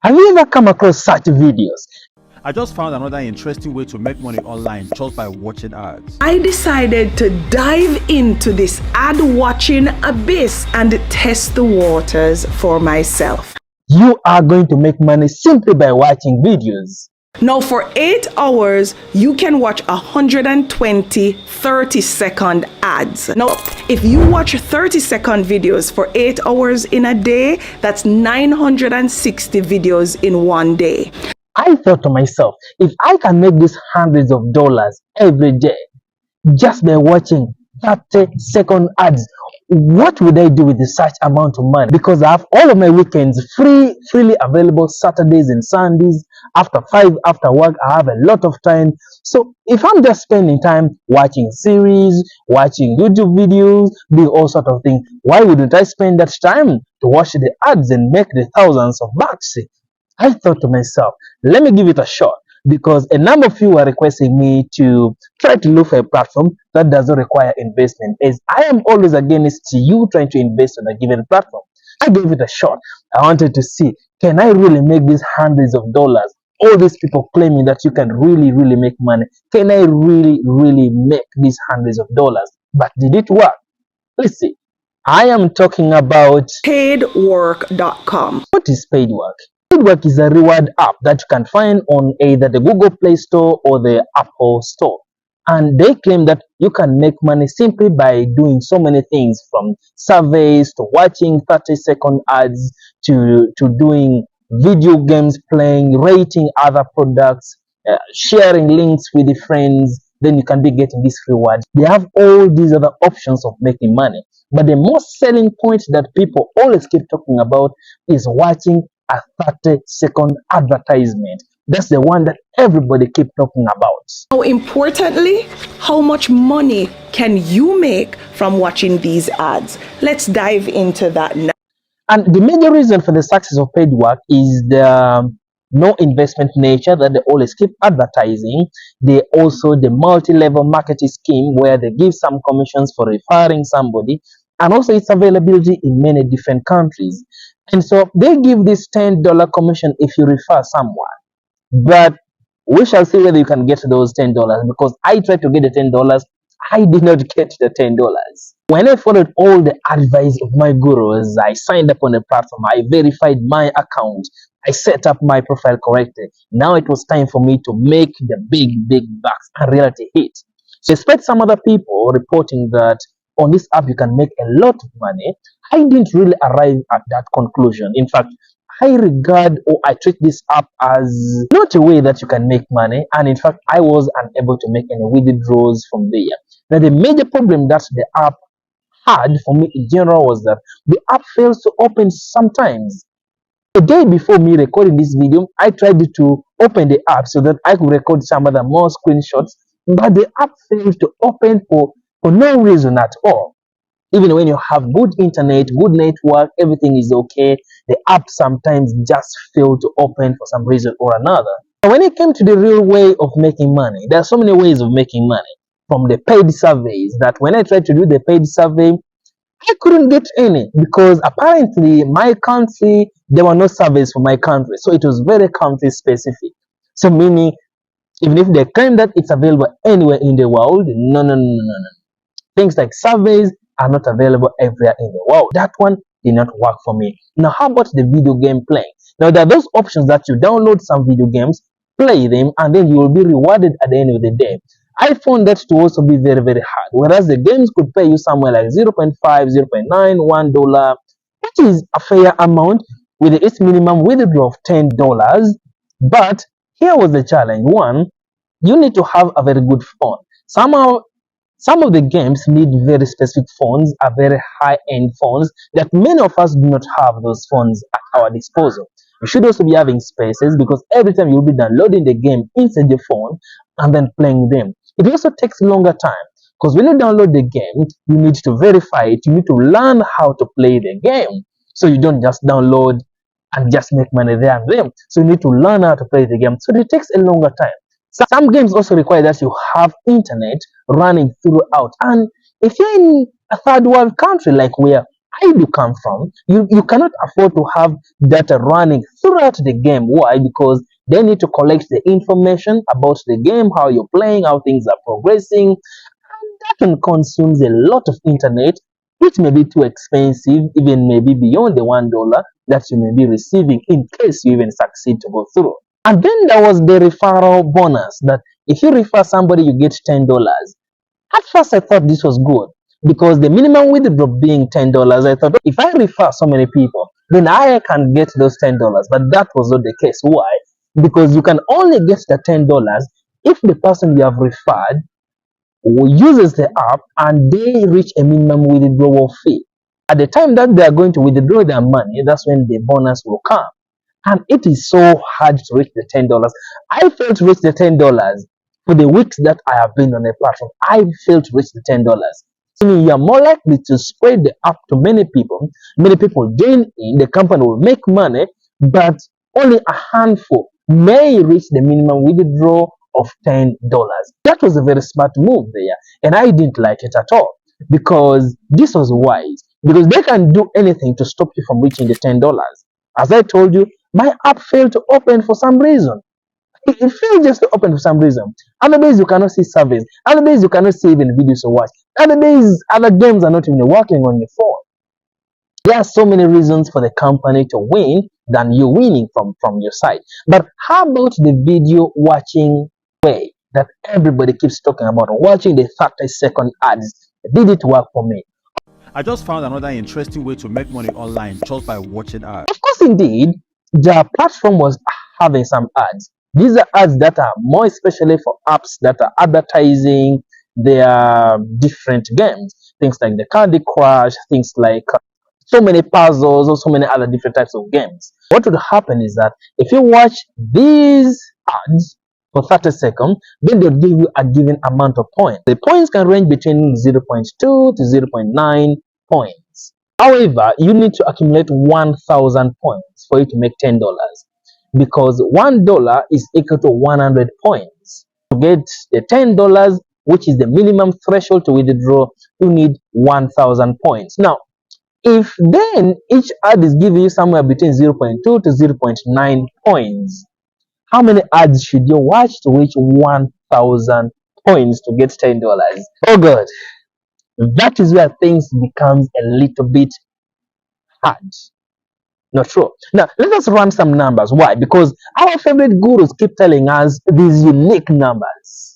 Have you ever come across such videos? I just found another interesting way to make money online just by watching ads. I decided to dive into this ad watching abyss and test the waters for myself. You are going to make money simply by watching videos. Now, for 8 hours, you can watch 120 30-second ads. Now, if you watch 30-second videos for 8 hours in a day, that's 960 videos in one day. I thought to myself, if I can make these hundreds of dollars every day just by watching 30-second ads, what would I do with such amount of money? Because I have all of my weekends freely available, Saturdays and Sundays. After 5 after work, I have a lot of time. So if I'm just spending time watching series, watching YouTube videos, doing all sort of things, why wouldn't I spend that time to watch the ads and make the thousands of bucks? I thought to myself, let me give it a shot, because a number of you are requesting me to try to look for a platform that doesn't require investment, as I am always against you trying to invest on a given platform. I gave it a shot. I wanted to see, can I really make these hundreds of dollars? All these people claiming that you can really make money. Can I really make these hundreds of dollars? But did it work? Let's see. I am talking about Paidwork.com. What is Paidwork? Paidwork is a reward app that you can find on either the Google Play Store or the Apple Store. And they claim that you can make money simply by doing so many things, from surveys to watching 30-second ads to doing video games playing, rating other products, sharing links with the friends. Then you can be getting this reward. They have all these other options of making money. But the most selling point that people always keep talking about is watching a 30-second advertisement. That's the one that everybody keep talking about. Now, importantly, how much money can you make from watching these ads? Let's dive into that now. And the major reason for the success of Paidwork is the no investment nature that they always keep advertising. They also the multi-level marketing scheme where they give some commissions for referring somebody, and also its availability in many different countries. And so they give this $10 commission if you refer someone. But we shall see whether you can get those $10, because I tried to get the $10. I did not get the $10. When I followed all the advice of my gurus, I signed up on the platform, I verified my account, I set up my profile correctly. Now it was time for me to make the big bucks, and reality hit. So despite some other people reporting that on this app you can make a lot of money, I didn't really arrive at that conclusion. In fact, I regard or I treat this app as not a way that you can make money, and in fact I was unable to make any withdrawals from there. Now the major problem that the app had for me in general was that the app fails to open sometimes. A day before me recording this video, I tried to open the app so that I could record some other more screenshots, but the app failed to open for no reason at all. Even when you have good internet, good network, everything is okay, the app sometimes just failed to open for some reason or another. When it came to the real way of making money, there are so many ways of making money. From the paid surveys, that when I tried to do the paid survey, I couldn't get any, because apparently my country, there were no surveys for my country, so it was very country specific. So meaning, even if they claim that it's available anywhere in the world, no. Things like surveys are not available everywhere in the world. That one did not work for me. Now, how about the video game playing? Now, there are those options that you download some video games, play them, and then you will be rewarded at the end of the day. I found that to also be very hard. Whereas the games could pay you somewhere like 0.5, 0.9, $1, which is a fair amount with its minimum withdrawal of $10. But here was the challenge. One, you need to have a very good phone. Some of the games need very specific phones, are very high-end phones that many of us do not have those phones at our disposal. You should also be having spaces, because every time you'll be downloading the game inside the phone and then playing them. It also takes longer time, because when you download the game, you need to verify it. You need to learn how to play the game. So you don't just download and just make money there and then. So you need to learn how to play the game. So it takes a longer time. Some games also require that you have internet running throughout. And if you're in a third world country like where I do come from, you cannot afford to have data running throughout the game. Why? Because they need to collect the information about the game, how you're playing, how things are progressing. That can consume a lot of internet, which may be too expensive, even maybe beyond the $1 that you may be receiving in case you even succeed to go through. And then there was the referral bonus that if you refer somebody, you get $10. At first, I thought this was good because the minimum withdrawal being $10, I thought if I refer so many people, then I can get those $10. But that was not the case. Why? Because you can only get the $10 if the person you have referred who uses the app and they reach a minimum withdrawal fee. At the time that they are going to withdraw their money, that's when the bonus will come. And it is so hard to reach the $10. I failed to reach the $10 for the weeks that I have been on a platform. I failed to reach the $10. So you are more likely to spread the app to many people. Many people join in, the company will make money, but only a handful may reach the minimum withdrawal of $10. That was a very smart move there, and I didn't like it at all because this was wise. Because they can do anything to stop you from reaching the $10. As I told you, my app failed to open for some reason. It failed just to open for some reason. Other days you cannot see surveys. Other days you cannot see even videos to watch. Other days other games are not even working on your phone. There are so many reasons for the company to win than you winning from your side. But how about the video watching way that everybody keeps talking about? Watching the 30-second ads. Did it work for me? I just found another interesting way to make money online just by watching ads. Of course, indeed, the platform was having some ads. These are ads that are more especially for apps that are advertising their different games. Things like the Candy Crush, things like so many puzzles or so many other different types of games. What would happen is that if you watch these ads for 30 seconds, then they'll give you a given amount of points. The points can range between 0.2 to 0.9 points. However, you need to accumulate 1,000 points for you to make $10 because $1 is equal to 100 points. To get the $10, which is the minimum threshold to withdraw, you need 1,000 points. Now, if then each ad is giving you somewhere between 0.2 to 0.9 points, how many ads should you watch to reach 1,000 points to get $10? Oh God, that is where things becomes a little bit hard. Not true. Now, let us run some numbers. Why? Because our favorite gurus keep telling us these unique numbers.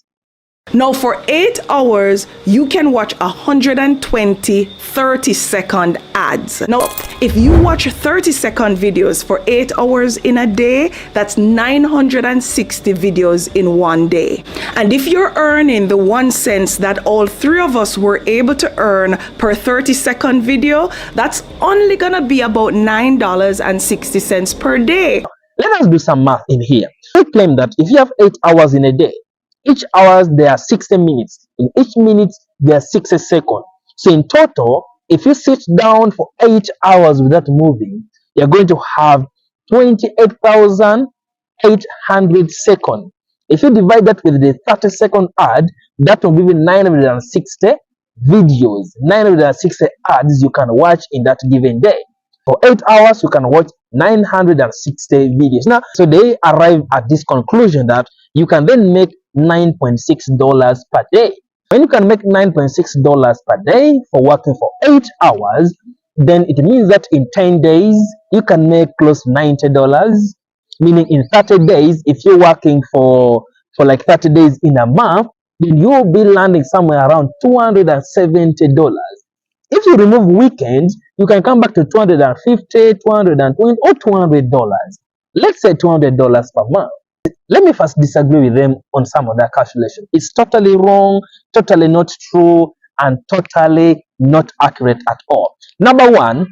Now, for 8 hours, you can watch 120 30-second ads. Now, if you watch 30-second videos for 8 hours in a day, that's 960 videos in one day. And if you're earning the 1 cent that all three of us were able to earn per 30-second video, that's only gonna be about $9.60 per day. Let us do some math in here. We claim that if you have 8 hours in a day, each hour there are 60 minutes. In each minute there are 60 seconds. So in total, if you sit down for 8 hours without moving, you're going to have 28,800 seconds. If you divide that with the 30-second ad, that will give you 960 videos, 960 ads you can watch in that given day. For 8 hours, you can watch 960 videos. Now, so they arrive at this conclusion that you can then make $9.6 per day. When you can make $9.6 per day for working for 8 hours, then it means that in 10 days, you can make close to $90. Meaning in 30 days, if you're working for like 30 days in a month, then you will be landing somewhere around $270. If you remove weekends, you can come back to $250, $220, or $200. Let's say $200 per month. Let me first disagree with them on some of their calculation. It's totally wrong, totally not true, and totally not accurate at all. Number one,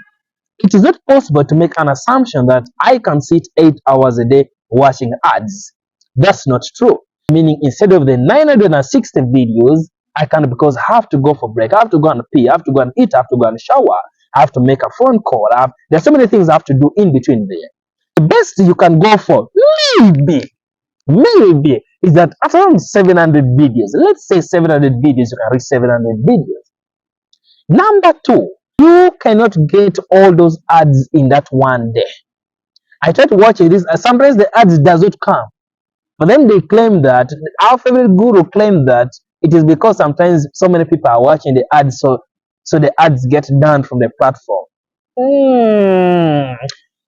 it is not possible to make an assumption that I can sit 8 hours a day watching ads. That's not true. Meaning instead of the 960 videos, I can, because I have to go for break, I have to go and pee, I have to go and eat, I have to go and shower, I have to make a phone call. There's so many things I have to do in between there. The best you can go for, maybe, is that after around 700 videos, let's say 700 videos, you can reach 700 videos. Number two, You cannot get all those ads in that one day. I tried watching this, sometimes the ads does not come. But then they claim that, our favorite guru claimed that it is because sometimes so many people are watching the ads, so the ads get done from the platform.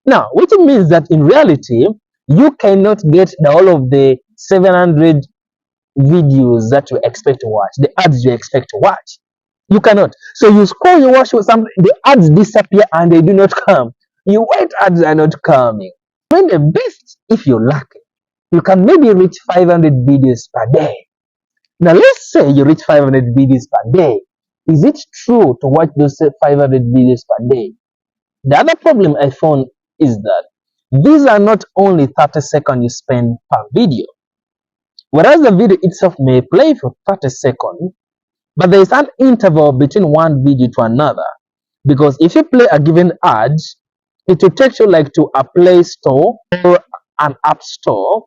Now, which means that in reality, you cannot get all of the 700 videos that you expect to watch, the ads you expect to watch. You cannot. So you scroll, you watch some, the ads disappear and they do not come. You wait, ads are not coming. When the best, if you're lucky, you can maybe reach 500 videos per day. Now, let's say you reach 500 videos per day. Is it true to watch those 500 videos per day? The other problem I found is that these are not only 30 seconds you spend per video. Whereas the video itself may play for 30 seconds, but there is an interval between one video to another. Because if you play a given ad, it will take you like to a Play Store or an App Store,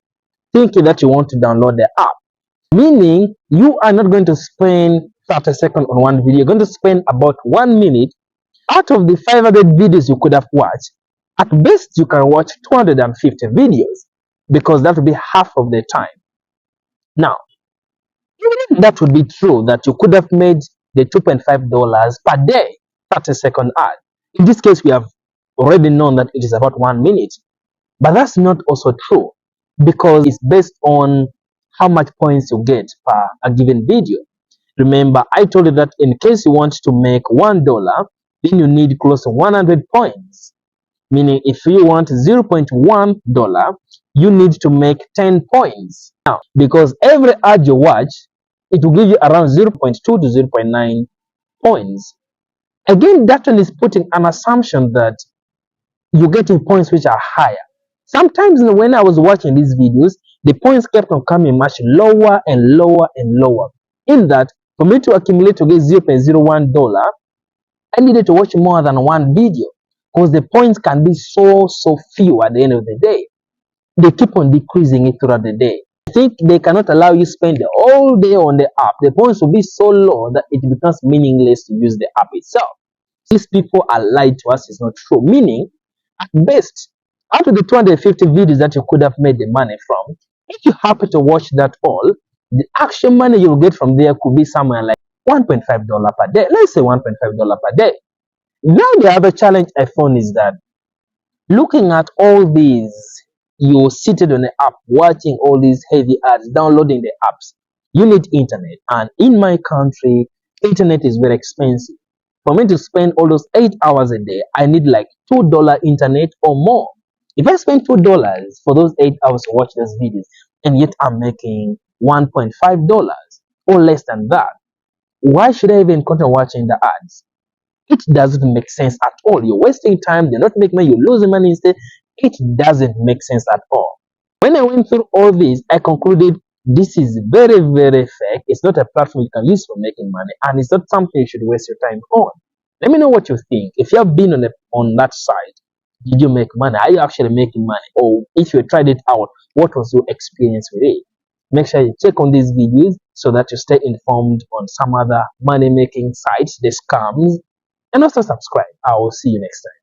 thinking that you want to download the app. Meaning, you are not going to spend 30 seconds on one video. You're going to spend about 1 minute. Out of the 500 videos you could have watched, at best you can watch 250 videos, because that will be half of the time. Now, even if that would be true, that you could have made the $2.5 per day, 30-second ad. In this case, we have already known that it is about 1 minute. But that's not also true, because it's based on how much points you get per a given video. Remember, I told you that in case you want to make $1, then you need close to 100 points. Meaning, if you want $0.1, you need to make 10 points. Now, because every ad you watch, it will give you around 0.2 to 0.9 points. Again, that one is putting an assumption that you're getting points which are higher. Sometimes when I was watching these videos, the points kept on coming much lower and lower and lower. In that, for me to accumulate to get $0.01, I needed to watch more than one video, because the points can be so few at the end of the day. They keep on decreasing it throughout the day. I think they cannot allow you spend the whole day on the app. The points will be so low that it becomes meaningless to use the app itself. These people are lied to us is not true. Meaning, at best, out of the 250 videos that you could have made the money from, if you happen to watch that all, the actual money you'll get from there could be somewhere like $1.5 per day. Let's say $1.5 per day. Now the other challenge I found is that looking at all these, you're seated on the app watching all these heavy ads, downloading the apps. You need internet, and in my country, internet is very expensive. For me to spend all those 8 hours a day, I need like $2 internet or more. If I spend $2 for those 8 hours to watch those videos, and yet I'm making $1.5 or less than that, why should I even continue watching the ads? It doesn't make sense at all. You're wasting time. They're not making money. You're losing money instead. It doesn't make sense at all. When I went through all this, I concluded this is very, very fake. It's not a platform you can use for making money, and it's not something you should waste your time on. Let me know what you think. If you have been on that side, did you make money? Are you actually making money? Or if you tried it out, what was your experience with it? Make sure you check on these videos so that you stay informed on some other money-making sites, the scams, and also subscribe. I will see you next time.